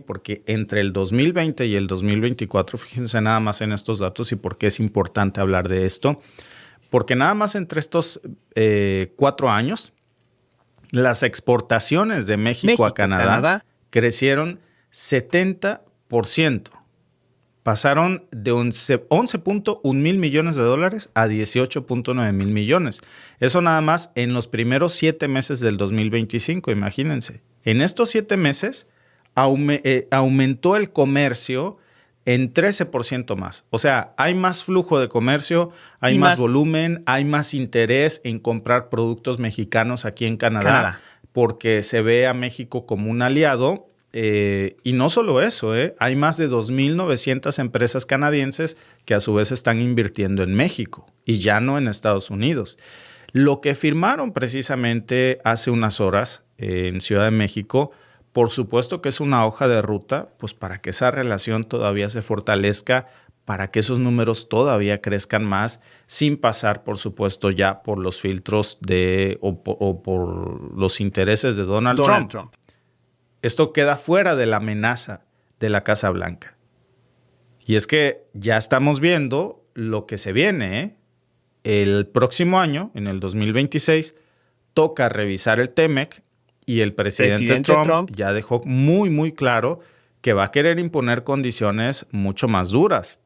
porque entre el 2020 y el 2024, fíjense nada más en estos datos y por qué es importante hablar de esto, porque nada más entre estos 4 años, las exportaciones de México a Canadá crecieron 70%. Pasaron de 11.1 mil millones de dólares a 18.9 mil millones. Eso nada más en los primeros 7 meses del 2025, imagínense. En estos 7 meses aumentó el comercio en 13% más. O sea, hay más flujo de comercio, hay más volumen, hay más interés en comprar productos mexicanos aquí en Canadá. Porque se ve a México como un aliado. Y no solo eso, hay más de 2.900 empresas canadienses que a su vez están invirtiendo en México y ya no en Estados Unidos. Lo que firmaron precisamente hace unas horas en Ciudad de México, por supuesto que es una hoja de ruta, pues para que esa relación todavía se fortalezca, para que esos números todavía crezcan más, sin pasar, por supuesto, ya por los filtros o por los intereses de Donald Trump. Esto queda fuera de la amenaza de la Casa Blanca. Y es que ya estamos viendo lo que se viene. El próximo año, en el 2026, toca revisar el TEMEC y el presidente Trump ya dejó muy, muy claro que va a querer imponer condiciones mucho más duras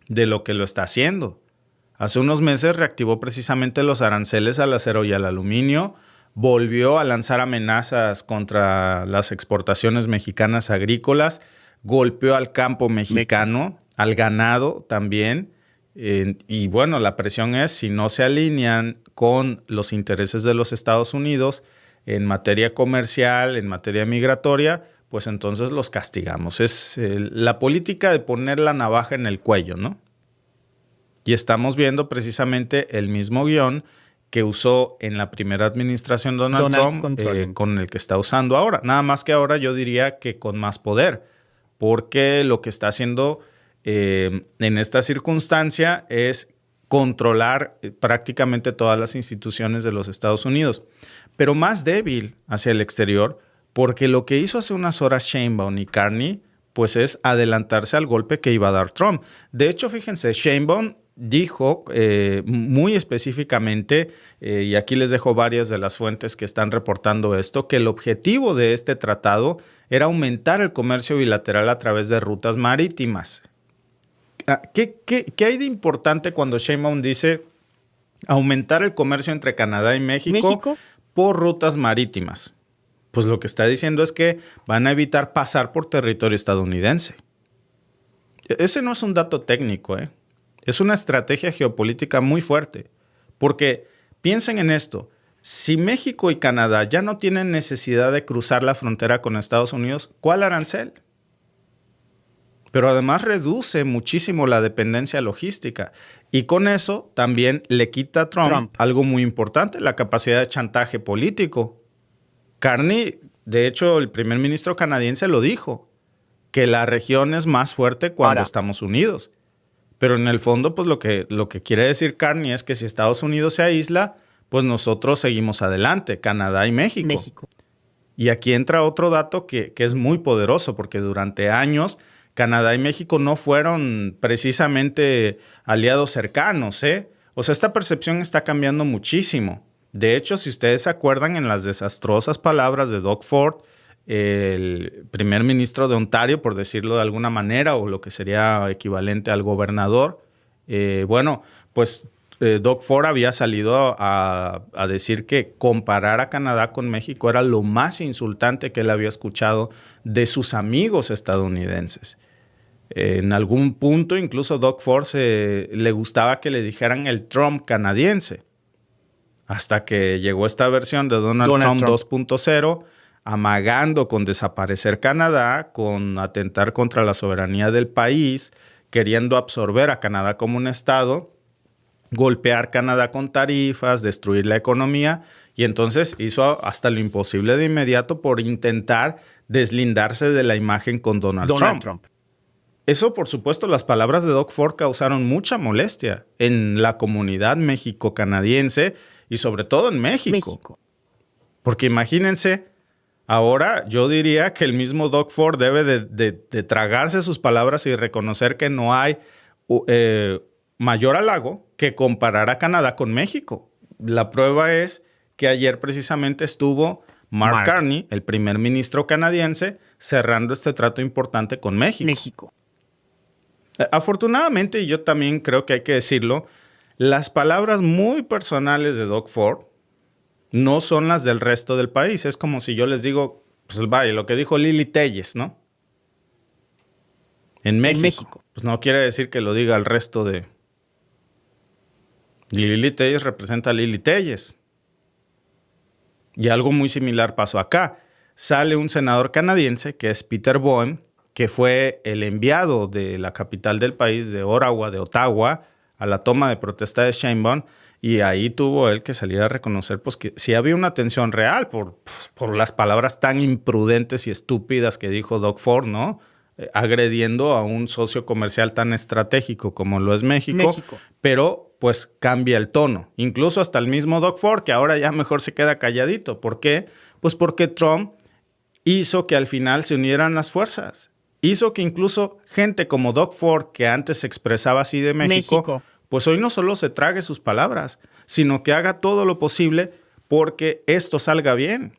de lo que lo está haciendo. Hace unos meses reactivó precisamente los aranceles al acero y al aluminio, volvió a lanzar amenazas contra las exportaciones mexicanas agrícolas, golpeó al campo mexicano, al ganado también. Y bueno, la presión es, si no se alinean con los intereses de los Estados Unidos en materia comercial, en materia migratoria, pues entonces los castigamos. Es la política de poner la navaja en el cuello, ¿no? Y estamos viendo precisamente el mismo guión que usó en la primera administración Donald Trump con el que está usando ahora. Nada más que ahora yo diría que con más poder, porque lo que está haciendo en esta circunstancia es controlar prácticamente todas las instituciones de los Estados Unidos, pero más débil hacia el exterior, porque lo que hizo hace unas horas Sheinbaum y Carney, pues es adelantarse al golpe que iba a dar Trump. De hecho, fíjense, Sheinbaum dijo muy específicamente, y aquí les dejo varias de las fuentes que están reportando esto, que el objetivo de este tratado era aumentar el comercio bilateral a través de rutas marítimas. ¿Qué hay de importante cuando Sheinbaum dice aumentar el comercio entre Canadá y México por rutas marítimas? Pues lo que está diciendo es que van a evitar pasar por territorio estadounidense. Ese no es un dato técnico, Es una estrategia geopolítica muy fuerte, porque piensen en esto, si México y Canadá ya no tienen necesidad de cruzar la frontera con Estados Unidos, ¿cuál arancel? Pero además reduce muchísimo la dependencia logística y con eso también le quita a Trump algo muy importante, la capacidad de chantaje político. Carney, de hecho, el primer ministro canadiense lo dijo, que la región es más fuerte cuando estamos unidos. Pero en el fondo, pues lo que quiere decir Carney es que si Estados Unidos se aísla, pues nosotros seguimos adelante, Canadá y México. Y aquí entra otro dato que es muy poderoso, porque durante años Canadá y México no fueron precisamente aliados cercanos, O sea, esta percepción está cambiando muchísimo. De hecho, si ustedes se acuerdan en las desastrosas palabras de Doug Ford, el primer ministro de Ontario, por decirlo de alguna manera, o lo que sería equivalente al gobernador, Doug Ford había salido a decir que comparar a Canadá con México era lo más insultante que él había escuchado de sus amigos estadounidenses. En algún punto, incluso Doug Ford le gustaba que le dijeran el Trump canadiense, hasta que llegó esta versión de Donald Trump 2.0, amagando con desaparecer Canadá, con atentar contra la soberanía del país, queriendo absorber a Canadá como un estado, golpear Canadá con tarifas, destruir la economía, y entonces hizo hasta lo imposible de inmediato por intentar deslindarse de la imagen con Donald Trump. Eso, por supuesto, las palabras de Doug Ford causaron mucha molestia en la comunidad mexico-canadiense y sobre todo en México. Porque imagínense Ahora yo diría que el mismo Doug Ford debe de tragarse sus palabras y reconocer que no hay mayor halago que comparar a Canadá con México. La prueba es que ayer precisamente estuvo Mark Carney, el primer ministro canadiense, cerrando este trato importante con México. Afortunadamente, y yo también creo que hay que decirlo, las palabras muy personales de Doug Ford no son las del resto del país. Es como si yo les digo, pues vaya, lo que dijo Lili Telles, ¿no? En México. Pues no quiere decir que lo diga el resto de... Lili Telles representa a Lili Telles. Y algo muy similar pasó acá. Sale un senador canadiense, que es Peter Bowen, que fue el enviado de la capital del país, de Ottawa, a la toma de protesta de Sheinbaum, y ahí tuvo él que salir a reconocer pues, que sí había una tensión real por las palabras tan imprudentes y estúpidas que dijo Doug Ford, ¿no? Agrediendo a un socio comercial tan estratégico como lo es México. Pero pues cambia el tono. Incluso hasta el mismo Doug Ford, que ahora ya mejor se queda calladito. ¿Por qué? Pues porque Trump hizo que al final se unieran las fuerzas. Hizo que incluso gente como Doug Ford, que antes se expresaba así de México, pues hoy no solo se trague sus palabras, sino que haga todo lo posible porque esto salga bien.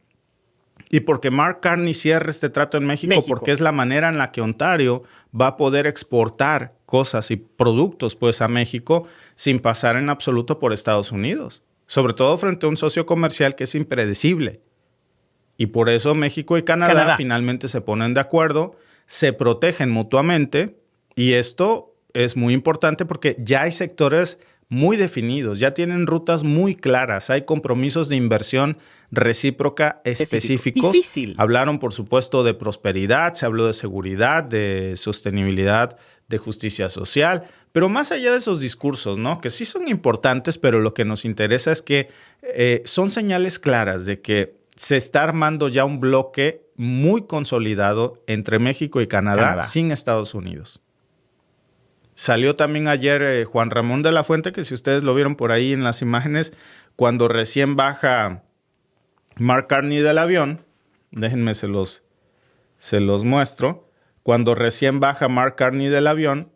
Y porque Mark Carney cierre este trato en México, porque es la manera en la que Ontario va a poder exportar cosas y productos pues, a México sin pasar en absoluto por Estados Unidos. Sobre todo frente a un socio comercial que es impredecible. Y por eso México y Canadá finalmente se ponen de acuerdo, se protegen mutuamente, y esto es muy importante porque ya hay sectores muy definidos, ya tienen rutas muy claras, hay compromisos de inversión recíproca específicos. Difícil. Hablaron, por supuesto, de prosperidad, se habló de seguridad, de sostenibilidad, de justicia social, pero más allá de esos discursos, ¿no? Que sí son importantes, pero lo que nos interesa es que son señales claras de que se está armando ya un bloque muy consolidado entre México y Canadá. Sin Estados Unidos. Salió también ayer Juan Ramón de la Fuente, que si ustedes lo vieron por ahí en las imágenes, cuando recién baja Mark Carney del avión, déjenme se los muestro, cuando recién baja Mark Carney del avión,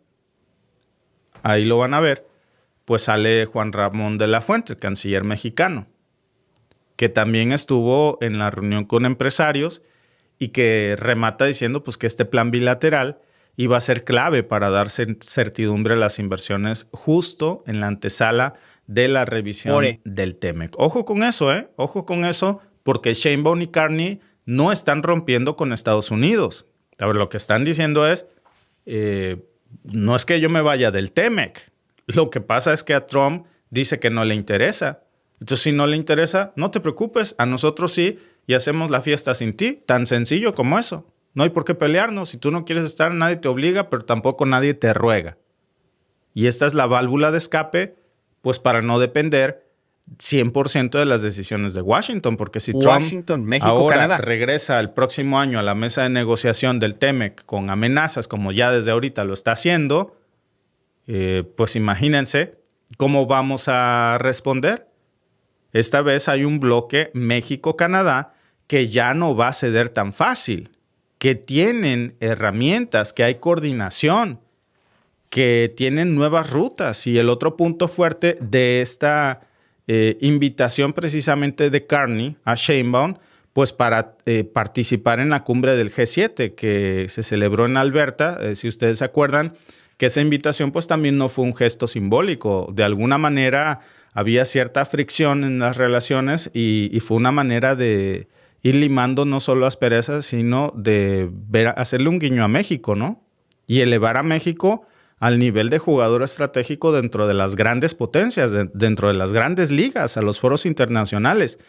ahí lo van a ver, pues sale Juan Ramón de la Fuente, el canciller mexicano, que también estuvo en la reunión con empresarios y que remata diciendo pues, que este plan bilateral iba a ser clave para dar certidumbre a las inversiones justo en la antesala de la revisión del TEMEC. Ojo con eso, ¿eh? Ojo con eso, porque Sheinbaum y Carney no están rompiendo con Estados Unidos. A ver, lo que están diciendo es, no es que yo me vaya del TEMEC. Lo que pasa es que a Trump dice que no le interesa. Entonces, si no le interesa, no te preocupes, a nosotros sí, y hacemos la fiesta sin ti. Tan sencillo como eso. No hay por qué pelearnos. Si tú no quieres estar, nadie te obliga, pero tampoco nadie te ruega. Y esta es la válvula de escape, pues para no depender 100% de las decisiones de Washington, porque si Trump México, ahora Canadá regresa el próximo año a la mesa de negociación del TEMEC con amenazas, como ya desde ahorita lo está haciendo, pues imagínense cómo vamos a responder. Esta vez hay un bloque México-Canadá que ya no va a ceder tan fácil, que tienen herramientas, que hay coordinación, que tienen nuevas rutas. Y el otro punto fuerte de esta invitación precisamente de Carney a Sheinbaum, pues para participar en la cumbre del G7 que se celebró en Alberta, si ustedes se acuerdan, que esa invitación pues también no fue un gesto simbólico. De alguna manera había cierta fricción en las relaciones y fue una manera de ir limando no solo asperezas, sino de hacerle un guiño a México, ¿no? Y elevar a México al nivel de jugador estratégico dentro de las grandes potencias, dentro de las grandes ligas, a los foros internacionales.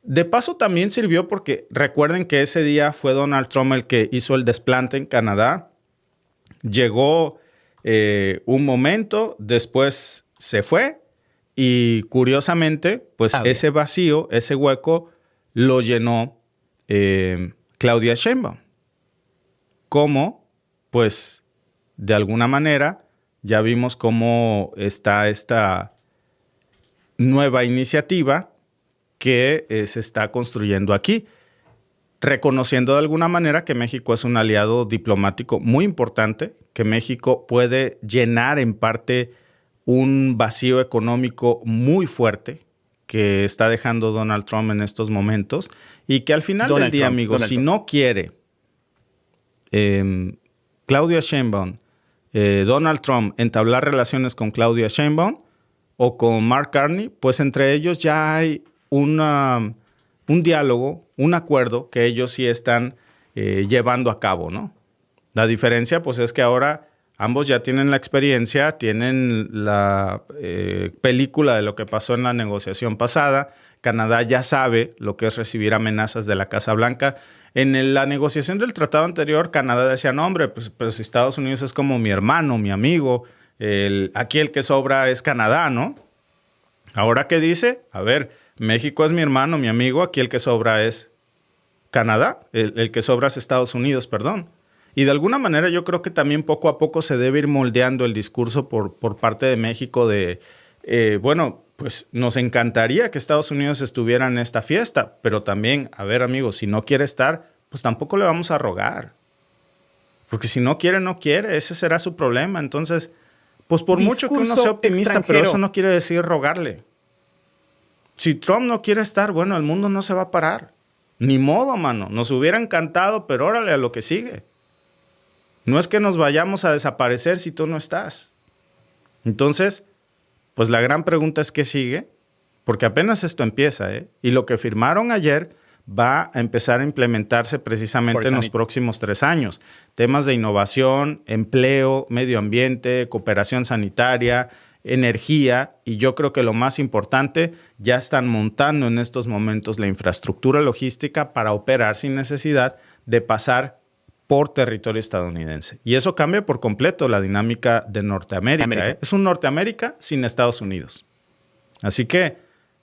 De paso también sirvió porque recuerden que ese día fue Donald Trump el que hizo el desplante en Canadá. Llegó un momento, después se fue y curiosamente, pues ese vacío, ese hueco, lo llenó Claudia Sheinbaum. ¿Cómo? Pues de alguna manera ya vimos cómo está esta nueva iniciativa que se está construyendo aquí. reconociendo de alguna manera que México es un aliado diplomático muy importante, que México puede llenar en parte un vacío económico muy fuerte que está dejando Donald Trump en estos momentos y que al final del día, amigos, si no quiere Claudia Sheinbaum, Donald Trump entablar relaciones con Claudia Sheinbaum o con Mark Carney, pues entre ellos ya hay un diálogo, un acuerdo que ellos sí están llevando a cabo, ¿no? La diferencia, pues, es que ahora ambos ya tienen la experiencia, tienen la película de lo que pasó en la negociación pasada. Canadá ya sabe lo que es recibir amenazas de la Casa Blanca. En la negociación del tratado anterior, Canadá decía, no, hombre, pues Estados Unidos es como mi hermano, mi amigo. Aquí el que sobra es Canadá, ¿no? Ahora, ¿qué dice? A ver, México es mi hermano, mi amigo. Aquí el que sobra es Canadá. El que sobra es Estados Unidos, perdón. Y de alguna manera yo creo que también poco a poco se debe ir moldeando el discurso por parte de México de, bueno, pues nos encantaría que Estados Unidos estuviera en esta fiesta, pero también, a ver, amigos, si no quiere estar, pues tampoco le vamos a rogar. Porque si no quiere, no quiere. Ese será su problema. Entonces, pues por mucho que uno sea optimista, pero eso no quiere decir rogarle. Si Trump no quiere estar, bueno, el mundo no se va a parar. Ni modo, mano. Nos hubiera encantado, pero órale a lo que sigue. No es que nos vayamos a desaparecer si tú no estás. Entonces, pues la gran pregunta es ¿qué sigue? Porque apenas esto empieza, ¿eh? Y lo que firmaron ayer va a empezar a implementarse precisamente en los próximos 3 años. Temas de innovación, empleo, medio ambiente, cooperación sanitaria, energía, y yo creo que lo más importante, ya están montando en estos momentos la infraestructura logística para operar sin necesidad de pasar por territorio estadounidense. Y eso cambia por completo la dinámica de Norteamérica. Es un Norteamérica sin Estados Unidos. Así que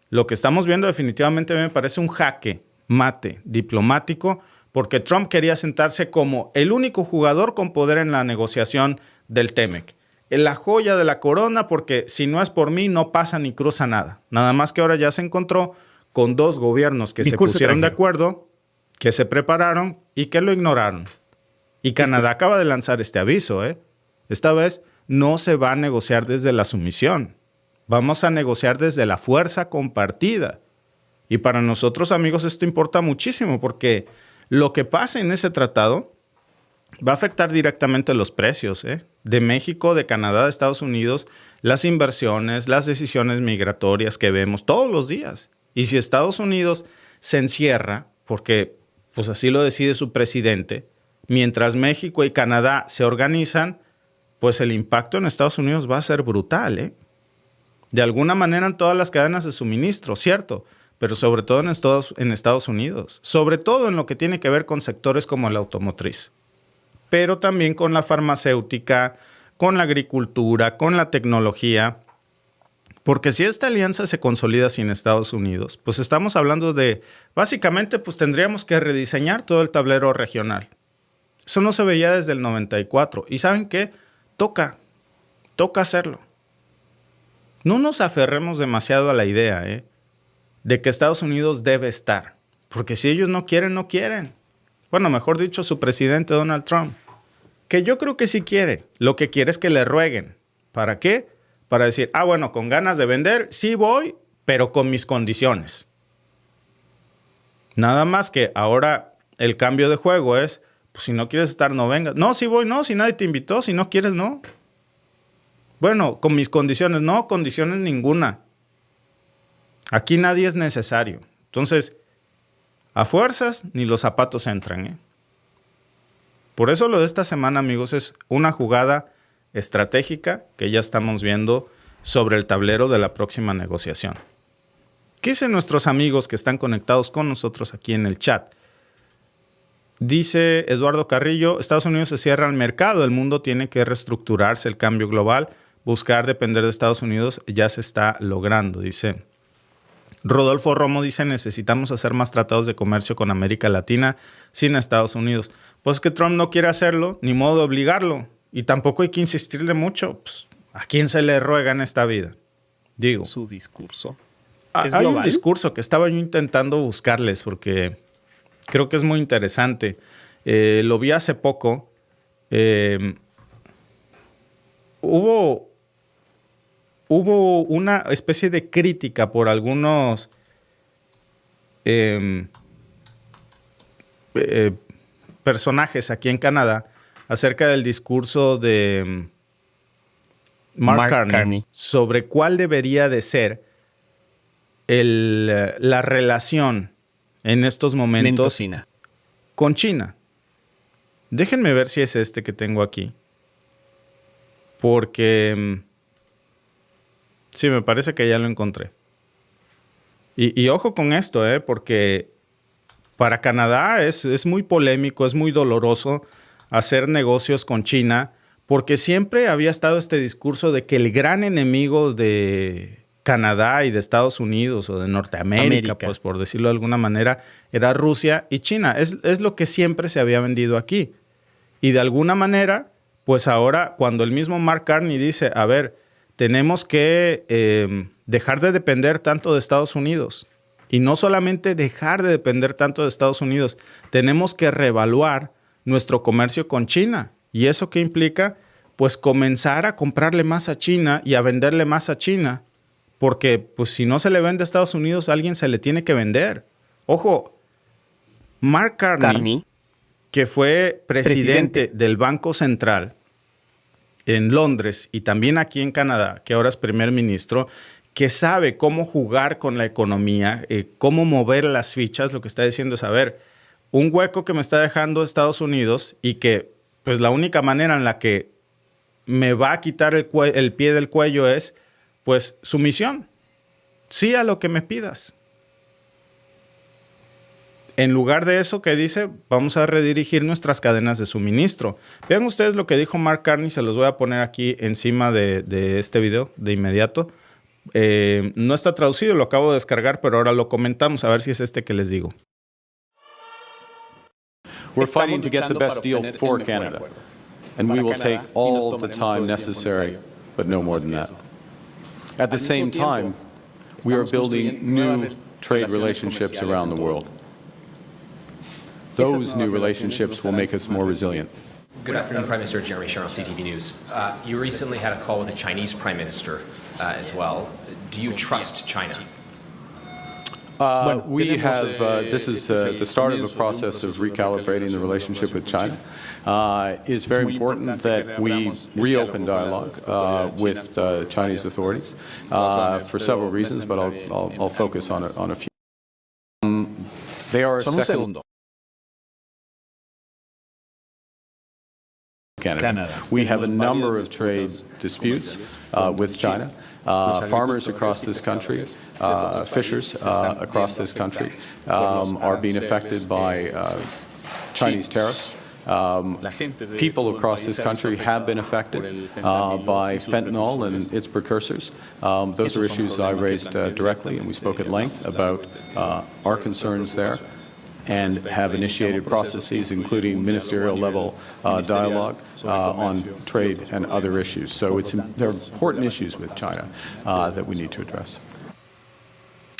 lo que estamos viendo definitivamente me parece un jaque mate diplomático, porque Trump quería sentarse como el único jugador con poder en la negociación del TEMEC. La joya de la corona, porque si no es por mí no pasa ni cruza nada. Nada más que ahora ya se encontró con 2 gobiernos que se pusieron de acuerdo, que se prepararon y que lo ignoraron. Y Canadá acaba de lanzar este aviso, ¿eh? Esta vez no se va a negociar desde la sumisión. Vamos a negociar desde la fuerza compartida. Y para nosotros, amigos, esto importa muchísimo porque lo que pasa en ese tratado va a afectar directamente los precios, ¿eh? De México, de Canadá, de Estados Unidos, las inversiones, las decisiones migratorias que vemos todos los días. Y si Estados Unidos se encierra, porque pues así lo decide su presidente, mientras México y Canadá se organizan, pues el impacto en Estados Unidos va a ser brutal, ¿eh? De alguna manera en todas las cadenas de suministro, cierto, pero sobre todo en Estados Unidos, sobre todo en lo que tiene que ver con sectores como la automotriz, pero también con la farmacéutica, con la agricultura, con la tecnología, porque si esta alianza se consolida sin Estados Unidos, pues estamos hablando de, básicamente, pues tendríamos que rediseñar todo el tablero regional. Eso no se veía desde el 94. ¿Y saben qué? Toca hacerlo. No nos aferremos demasiado a la idea, de que Estados Unidos debe estar. Porque si ellos no quieren, no quieren. Bueno, mejor dicho, su presidente Donald Trump. Que yo creo que sí quiere. Lo que quiere es que le rueguen. ¿Para qué? Para decir, bueno, con ganas de vender, sí voy, pero con mis condiciones. Nada más que ahora el cambio de juego es, pues si no quieres estar, no vengas. No, sí voy, no, si nadie te invitó, si no quieres, no. Bueno, con mis condiciones, no, condiciones ninguna. Aquí nadie es necesario. Entonces, a fuerzas ni los zapatos entran, ¿eh? Por eso lo de esta semana, amigos, es una jugada estratégica que ya estamos viendo sobre el tablero de la próxima negociación. ¿Qué dicen nuestros amigos que están conectados con nosotros aquí en el chat? Dice Eduardo Carrillo, Estados Unidos se cierra al mercado, el mundo tiene que reestructurarse, el cambio global, buscar depender de Estados Unidos ya se está logrando, dice. Rodolfo Romo dice, necesitamos hacer más tratados de comercio con América Latina sin Estados Unidos. Pues que Trump no quiere hacerlo, ni modo de obligarlo. Y tampoco hay que insistirle mucho. Pues, ¿a quién se le ruega en esta vida? Digo. Su discurso. Hay un discurso que estaba yo intentando buscarles porque Creo que es muy interesante. Lo vi hace poco. Hubo una especie de crítica por algunos personajes aquí en Canadá acerca del discurso de Mark Carney sobre cuál debería de ser la relación en estos momentos con China. Déjenme ver si es este que tengo aquí. Porque sí, me parece que ya lo encontré. Y ojo con esto, porque para Canadá es muy polémico, es muy doloroso hacer negocios con China, porque siempre había estado este discurso de que el gran enemigo de Canadá y de Estados Unidos o de Norteamérica, pues por decirlo de alguna manera, era Rusia y China. Es lo que siempre se había vendido aquí. Y de alguna manera, pues ahora cuando el mismo Mark Carney dice, a ver, tenemos que dejar de depender tanto de Estados Unidos. Y no solamente dejar de depender tanto de Estados Unidos, tenemos que reevaluar nuestro comercio con China. ¿Y eso qué implica? Pues comenzar a comprarle más a China y a venderle más a China. Porque pues si no se le vende a Estados Unidos, a alguien se le tiene que vender. Ojo, Mark Carney, que fue presidente del Banco Central en Londres y también aquí en Canadá, que ahora es primer ministro, que sabe cómo jugar con la economía, cómo mover las fichas, lo que está diciendo es, a ver, un hueco que me está dejando Estados Unidos y que pues la única manera en la que me va a quitar el pie del cuello es pues sumisión. Sí a lo que me pidas. En lugar de eso, ¿qué dice? Vamos a redirigir nuestras cadenas de suministro. Vean ustedes lo que dijo Mark Carney, se los voy a poner aquí encima de este video de inmediato. No está traducido, lo acabo de descargar, pero ahora lo comentamos, a ver si es este que les digo. We're fighting to get the best deal for Canada, and we will take all the time necessary, but no more than that. At the same time, we are building new trade relationships around the world. Those new relationships will make us more resilient. Good afternoon, Prime Minister. Jeremy Sharon, CTV News. You recently had a call with the Chinese Prime Minister as well. Do you trust China? We have, this is the start of a process of recalibrating the relationship with China. It's very important that we reopen dialogue with Chinese authorities for several reasons, but I'll focus on a few. They are a second. Canada. We have a number of trade disputes with China. Farmers across this country, fishers across this country are being affected by Chinese tariffs. People across this country have been affected by fentanyl and its precursors. Those are issues I raised directly, and we spoke at length about our concerns there, and have initiated processes, including ministerial-level dialogue on trade and other issues. So there are important issues with China that we need to address.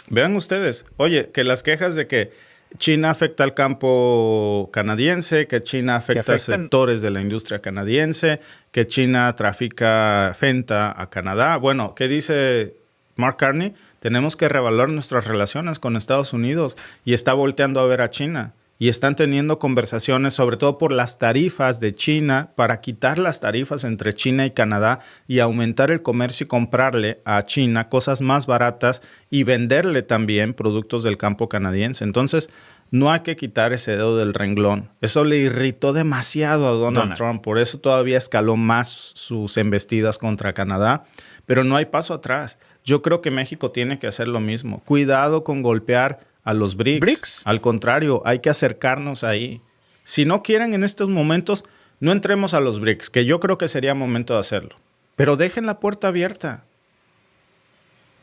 Vean ustedes, oye, que las quejas de que China afecta al campo canadiense, que China afecta a sectores de la industria canadiense, que China trafica fenta a Canadá. Bueno, ¿qué dice Mark Carney? Tenemos que reevaluar nuestras relaciones con Estados Unidos y está volteando a ver a China. Y están teniendo conversaciones, sobre todo por las tarifas de China, para quitar las tarifas entre China y Canadá y aumentar el comercio y comprarle a China cosas más baratas y venderle también productos del campo canadiense. Entonces, no hay que quitar ese dedo del renglón. Eso le irritó demasiado a Donald Trump. Por eso todavía escaló más sus embestidas contra Canadá. Pero no hay paso atrás. Yo creo que México tiene que hacer lo mismo. Cuidado con golpear a los BRICS. Al contrario, hay que acercarnos ahí. Si no quieren en estos momentos, no entremos a los BRICS, que yo creo que sería momento de hacerlo. Pero dejen la puerta abierta.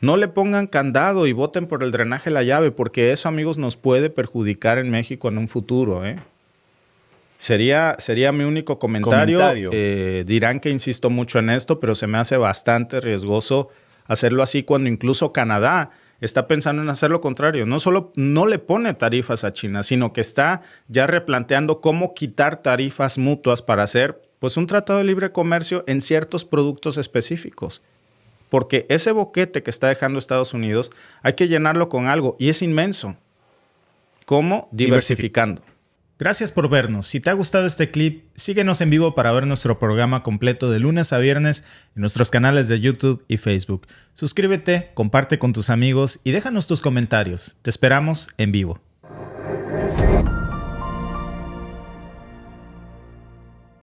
No le pongan candado y voten por el drenaje de la llave, porque eso, amigos, nos puede perjudicar en México en un futuro, Sería mi único comentario. Dirán que insisto mucho en esto, pero se me hace bastante riesgoso hacerlo así cuando incluso Canadá está pensando en hacer lo contrario. No solo no le pone tarifas a China, sino que está ya replanteando cómo quitar tarifas mutuas para hacer pues un tratado de libre comercio en ciertos productos específicos. Porque ese boquete que está dejando Estados Unidos hay que llenarlo con algo y es inmenso. ¿Cómo? Diversificando. Gracias por vernos. Si te ha gustado este clip, síguenos en vivo para ver nuestro programa completo de lunes a viernes en nuestros canales de YouTube y Facebook. Suscríbete, comparte con tus amigos y déjanos tus comentarios. Te esperamos en vivo.